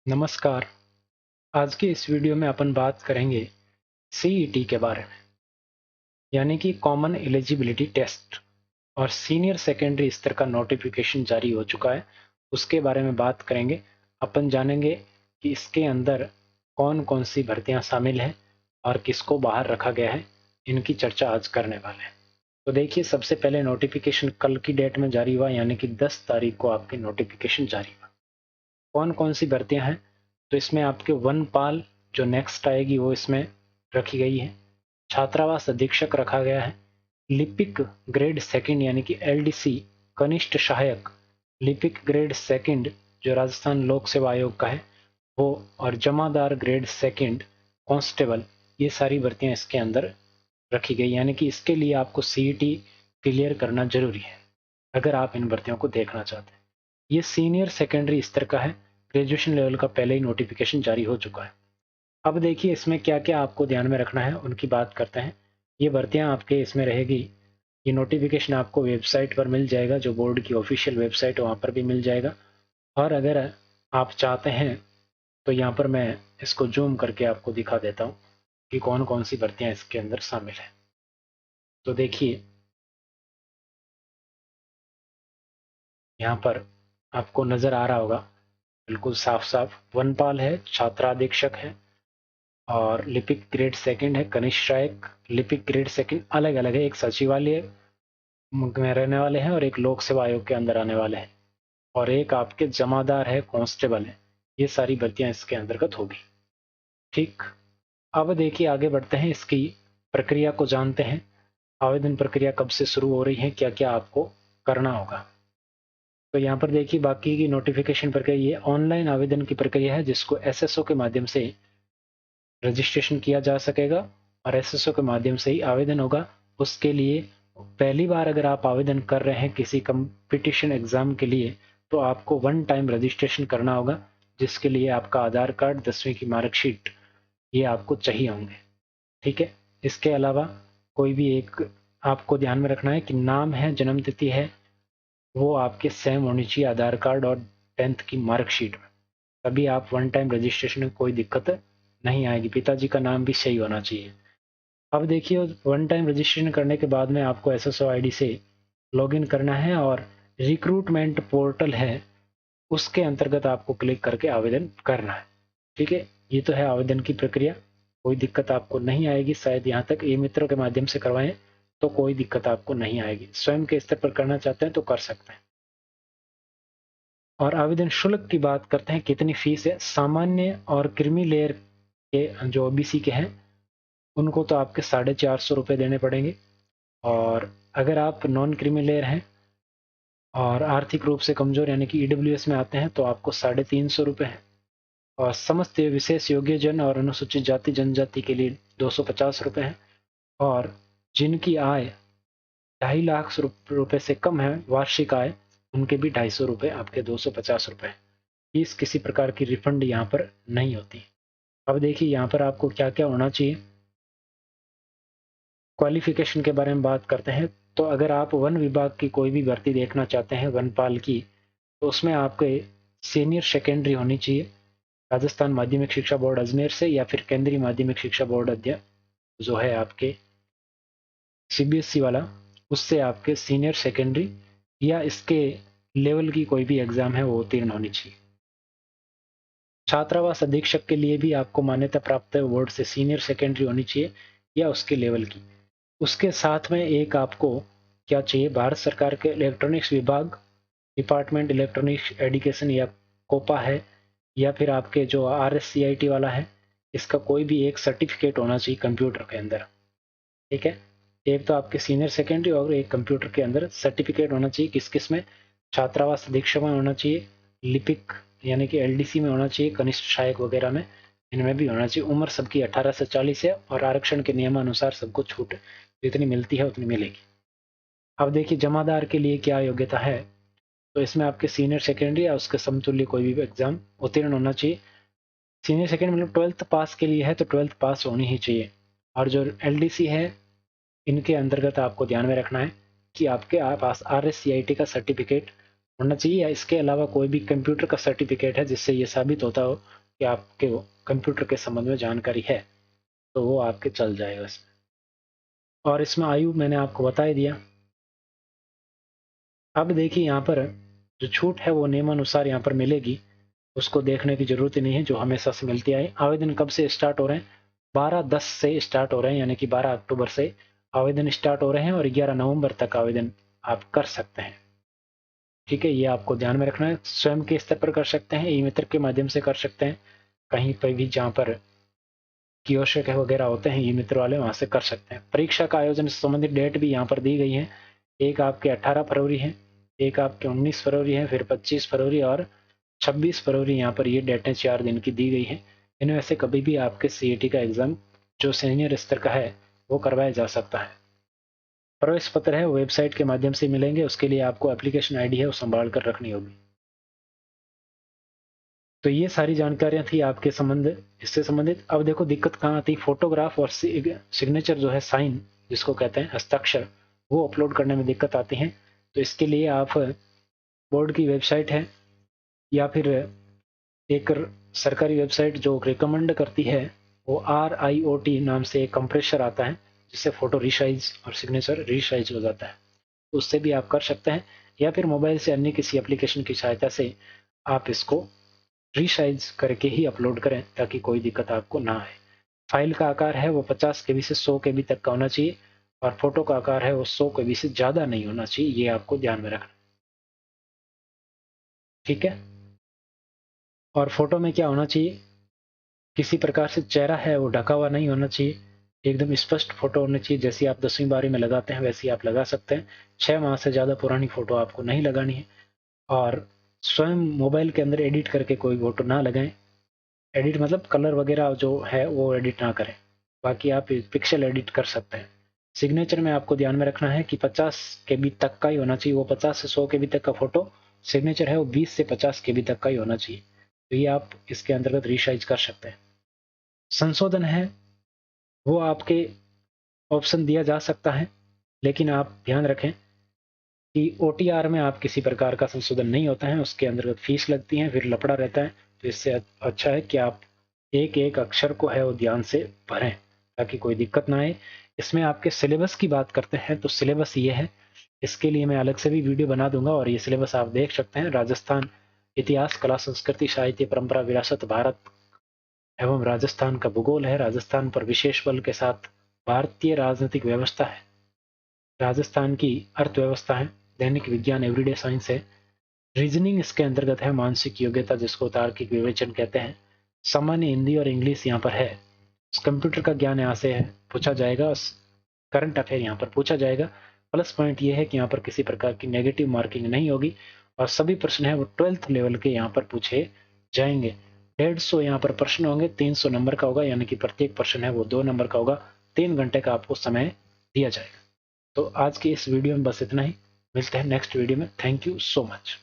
नमस्कार। आज के इस वीडियो में अपन बात करेंगे सीईटी के बारे में, यानी कि कॉमन एलिजिबिलिटी टेस्ट। और सीनियर सेकेंडरी स्तर का नोटिफिकेशन जारी हो चुका है, उसके बारे में बात करेंगे। अपन जानेंगे कि इसके अंदर कौन कौन सी भर्तियां शामिल हैं और किसको बाहर रखा गया है, इनकी चर्चा आज करने वाले हैं। तो देखिए, सबसे पहले नोटिफिकेशन कल की डेट में जारी हुआ, यानी कि 10 तारीख को आपके नोटिफिकेशन जारी हुआ। कौन कौन सी भर्तियां हैं? तो इसमें आपके वनपाल जो नेक्स्ट आएगी वो इसमें रखी गई है। छात्रावास अधीक्षक रखा गया है। लिपिक ग्रेड सेकंड यानी कि एलडीसी कनिष्ठ सहायक, लिपिक ग्रेड सेकंड जो राजस्थान लोक सेवा आयोग का है वो, और जमादार ग्रेड सेकंड कांस्टेबल, ये सारी भर्तियां इसके अंदर रखी गई। यानी कि इसके लिए आपको सीईटी क्लियर करना जरूरी है अगर आप इन भर्तियों को देखना चाहते हैं। ये सीनियर सेकेंडरी स्तर का है, ग्रेजुएशन लेवल का पहले ही नोटिफिकेशन जारी हो चुका है। अब देखिए, इसमें क्या क्या आपको ध्यान में रखना है उनकी बात करते हैं। ये भर्तियां आपके इसमें रहेगी। ये नोटिफिकेशन आपको वेबसाइट पर मिल जाएगा, जो बोर्ड की ऑफिशियल वेबसाइट है वहाँ पर भी मिल जाएगा। और अगर आप चाहते हैं तो यहाँ पर मैं इसको जूम करके आपको दिखा देता हूँ कि कौन कौन सी भर्तियां इसके अंदर शामिल है। तो देखिए, यहाँ पर आपको नजर आ रहा होगा बिल्कुल साफ साफ, वनपाल है, छात्राधीक्षक है, और लिपिक ग्रेड सेकंड है, कनिष्ठ सहायक, लिपिक ग्रेड सेकंड अलग अलग है। एक सचिवालय में रहने वाले हैं और एक लोक सेवा आयोग के अंदर आने वाले हैं, और एक आपके जमादार है, कांस्टेबल है। ये सारी भर्तियां इसके अंतर्गत होगी। ठीक, अब देखिए आगे बढ़ते हैं, इसकी प्रक्रिया को जानते हैं। आवेदन प्रक्रिया कब से शुरू हो रही है, क्या क्या आपको करना होगा। तो यहाँ पर देखिए, बाकी की नोटिफिकेशन प्रक्रिया, ये ऑनलाइन आवेदन की प्रक्रिया है जिसको एसएसओ के माध्यम से रजिस्ट्रेशन किया जा सकेगा और एसएसओ के माध्यम से ही आवेदन होगा। उसके लिए पहली बार अगर आप आवेदन कर रहे हैं किसी कंपटीशन एग्जाम के लिए, तो आपको वन टाइम रजिस्ट्रेशन करना होगा, जिसके लिए आपका आधार कार्ड, 10वीं की मार्कशीट, ये आपको चाहिए होंगे। ठीक है, इसके अलावा कोई भी एक आपको ध्यान में रखना है कि नाम है, जन्म तिथि है, वो आपके सेम होनी चाहिए आधार कार्ड और 10th की मार्कशीट में। तभी आप वन टाइम रजिस्ट्रेशन में कोई दिक्कत नहीं आएगी। पिताजी का नाम भी सही होना चाहिए। अब देखिए, वन टाइम रजिस्ट्रेशन करने के बाद में आपको एसएसओ आईडी से लॉगिन करना है, और रिक्रूटमेंट पोर्टल है उसके अंतर्गत आपको क्लिक करके आवेदन करना है। ठीक है, ये तो है आवेदन की प्रक्रिया। कोई दिक्कत आपको नहीं आएगी, शायद यहाँ तक ई मित्रों के माध्यम से करवाएं तो कोई दिक्कत आपको नहीं आएगी। स्वयं के स्तर पर करना चाहते हैं तो कर सकते हैं। और आवेदन शुल्क की बात करते हैं, कितनी फीस है। सामान्य और क्रीमी लेयर के जो ओबीसी के हैं उनको तो आपके 450 रुपये देने पड़ेंगे, और अगर आप नॉन क्रीमी लेयर हैं और आर्थिक रूप से कमजोर यानी कि ईडब्ल्यूएस में आते हैं तो आपको 350 रुपये है। और समस्त विशेष योग्य जन और अनुसूचित जाति जनजाति के लिए 250 रुपये है। और जिनकी आय 2.5 लाख रुपए से कम है वार्षिक आय, उनके भी 250 रुपये, आपके 250 रुपये। फीस किसी प्रकार की रिफंड यहाँ पर नहीं होती। अब देखिए, यहाँ पर आपको क्या क्या होना चाहिए। क्वालिफिकेशन के बारे में बात करते हैं, तो अगर आप वन विभाग की कोई भी भर्ती देखना चाहते हैं वनपाल की, तो उसमें आपके सीनियर सेकेंडरी होनी चाहिए राजस्थान माध्यमिक शिक्षा बोर्ड अजमेर से, या फिर केंद्रीय माध्यमिक शिक्षा बोर्ड अध्ययन जो है आपके सीबीएसई वाला, उससे आपके सीनियर सेकेंडरी या इसके लेवल की कोई भी एग्जाम है वो उत्तीर्ण होनी चाहिए। छात्रावास अधीक्षक के लिए भी आपको मान्यता प्राप्त बोर्ड से सीनियर सेकेंडरी होनी चाहिए या उसके लेवल की। उसके साथ में एक आपको क्या चाहिए, भारत सरकार के इलेक्ट्रॉनिक्स विभाग, डिपार्टमेंट इलेक्ट्रॉनिक्स एजुकेशन या कोपा है, या फिर आपके जो आरएससीआईटी वाला है, इसका कोई भी एक सर्टिफिकेट होना चाहिए कंप्यूटर के अंदर। ठीक है, एक तो आपके सीनियर सेकेंडरी और एक कंप्यूटर के अंदर सर्टिफिकेट होना चाहिए। किस किस में? छात्रावास अधीक्षक में होना चाहिए, लिपिक यानी कि एलडीसी में होना चाहिए, कनिष्ठ सहायक वगैरह में, इनमें भी होना चाहिए। उम्र सबकी 18 से 40 है, और आरक्षण के नियमानुसार सबको छूट जितनी मिलती है उतनी मिलेगी। अब देखिए, जमादार के लिए क्या योग्यता है, तो इसमें आपके सीनियर सेकेंडरी या उसके समतुल्य कोई भी एग्जाम उत्तीर्ण होना चाहिए। सीनियर सेकेंडरी मतलब 12th पास के लिए है तो 12th पास होनी ही चाहिए। और जो एलडीसी है, इनके अंतर्गत आपको ध्यान में रखना है कि आपके पास आरएससीआईटी का सर्टिफिकेट होना चाहिए, या इसके अलावा कोई भी कंप्यूटर का सर्टिफिकेट है जिससे ये साबित होता हो कि आपके कंप्यूटर के संबंध में जानकारी है, तो वो आपके चल जाएगा इसमें। और इसमें आयु मैंने आपको बता ही दिया। अब देखिए यहाँ पर जो छूट है वो नियमानुसार यहाँ पर मिलेगी, उसको देखने की जरूरत ही नहीं है, जो हमेशा से मिलती आई। आवेदन कब से स्टार्ट हो रहे हैं? 12/10 से स्टार्ट हो रहे हैं, यानी कि 12 अक्टूबर से आवेदन स्टार्ट हो रहे हैं और 11 नवंबर तक आवेदन आप कर सकते हैं। ठीक है, ये आपको ध्यान में रखना है। स्वयं के स्तर पर कर सकते हैं, ई मित्र के माध्यम से कर सकते हैं, कहीं पर भी जहाँ पर कियोस्क वगैरह होते हैं ई मित्र वाले, वहां से कर सकते हैं। परीक्षा का आयोजन से संबंधित डेट भी यहाँ पर दी गई है। एक आपके 18 फरवरी है, एक आपके 19 फरवरी है, फिर 25 फरवरी और 26 फरवरी यहाँ पर ये डेटें 4 दिन की दी गई है। इनमें से कभी भी आपके सीईटी का एग्जाम जो सीनियर स्तर का है वो करवाया जा सकता है। प्रवेश पत्र है वो वेबसाइट के माध्यम से मिलेंगे, उसके लिए आपको एप्लीकेशन आईडी है वो संभाल कर रखनी होगी। तो ये सारी जानकारियां थी आपके इससे संबंधित। अब देखो दिक्कत कहाँ आती, फोटोग्राफ और सिग्नेचर जो है, साइन जिसको कहते हैं, हस्ताक्षर, वो अपलोड करने में दिक्कत आती है। तो इसके लिए आप बोर्ड की वेबसाइट है या फिर एक सरकारी वेबसाइट जो रिकमेंड करती है, वो RIOT नाम से एक कंप्रेसर आता है जिससे फोटो रीसाइज और सिग्नेचर रीसाइज हो जाता है, उससे भी आप कर सकते हैं। या फिर मोबाइल से अन्य किसी एप्लीकेशन की सहायता से आप इसको रीसाइज करके ही अपलोड करें ताकि कोई दिक्कत आपको ना आए। फाइल का आकार है वो 50 KB से 100 KB तक का होना चाहिए और फोटो का आकार है वो 100 KB से ज़्यादा नहीं होना चाहिए, ये आपको ध्यान में रखना। ठीक है, और फोटो में क्या होना चाहिए, किसी प्रकार से चेहरा है वो ढका हुआ नहीं होना चाहिए, एकदम स्पष्ट फोटो होनी चाहिए। जैसी आप 10वीं 12वीं में लगाते हैं वैसी आप लगा सकते हैं। 6 माह से ज़्यादा पुरानी फोटो आपको नहीं लगानी है और स्वयं मोबाइल के अंदर एडिट करके कोई फोटो ना लगाएं। एडिट मतलब कलर वगैरह जो है वो एडिट ना करें, बाकी आप पिक्सल एडिट कर सकते हैं। सिग्नेचर में आपको ध्यान में रखना है कि 50 KB तक का ही होना चाहिए, वो 50 से 100 KB तक का फोटो सिग्नेचर है वो 20 से 50 KB तक का ही होना चाहिए। तो ये आप इसके अंतर्गत रिसाइज कर सकते हैं। संशोधन है वो आपके ऑप्शन दिया जा सकता है, लेकिन आप ध्यान रखें कि OTR में आप किसी प्रकार का संशोधन नहीं होता है, उसके अंतर्गत फीस लगती है, फिर लफड़ा रहता है। तो इससे अच्छा है कि आप एक एक अक्षर को है वो ध्यान से भरें ताकि कोई दिक्कत ना आए। इसमें आपके सिलेबस की बात करते हैं तो सिलेबस ये है, इसके लिए मैं अलग से भी वीडियो बना दूंगा और ये सिलेबस आप देख सकते हैं। राजस्थान इतिहास, कला, संस्कृति, साहित्य, परंपरा, विरासत, भारत एवं राजस्थान का भूगोल है। राजस्थान पर विशेष बल के साथ भारतीय राजनीतिक व्यवस्था है। राजस्थान की अर्थव्यवस्था है। दैनिक विज्ञान एवरीडे साइंस है। रीजनिंग इसके अंतर्गत है। मानसिक योग्यता जिसको तार्किक विवेचन कहते हैं। सामान्य हिंदी और इंग्लिश यहाँ पर है। कंप्यूटर का ज्ञान यहाँ से है पूछा जाएगा। करंट अफेयर यहाँ पर पूछा जाएगा। प्लस पॉइंट ये है कि यहाँ पर किसी प्रकार की नेगेटिव मार्किंग नहीं होगी और सभी प्रश्न है वो 12th लेवल के यहाँ पर पूछे जाएंगे। 150 यहाँ पर प्रश्न होंगे, 300 नंबर का होगा, यानी कि प्रत्येक प्रश्न है वो 2 नंबर का होगा। 3 घंटे का आपको समय दिया जाएगा। तो आज की इस वीडियो में बस इतना ही, मिलते हैं नेक्स्ट वीडियो में। Thank you so much.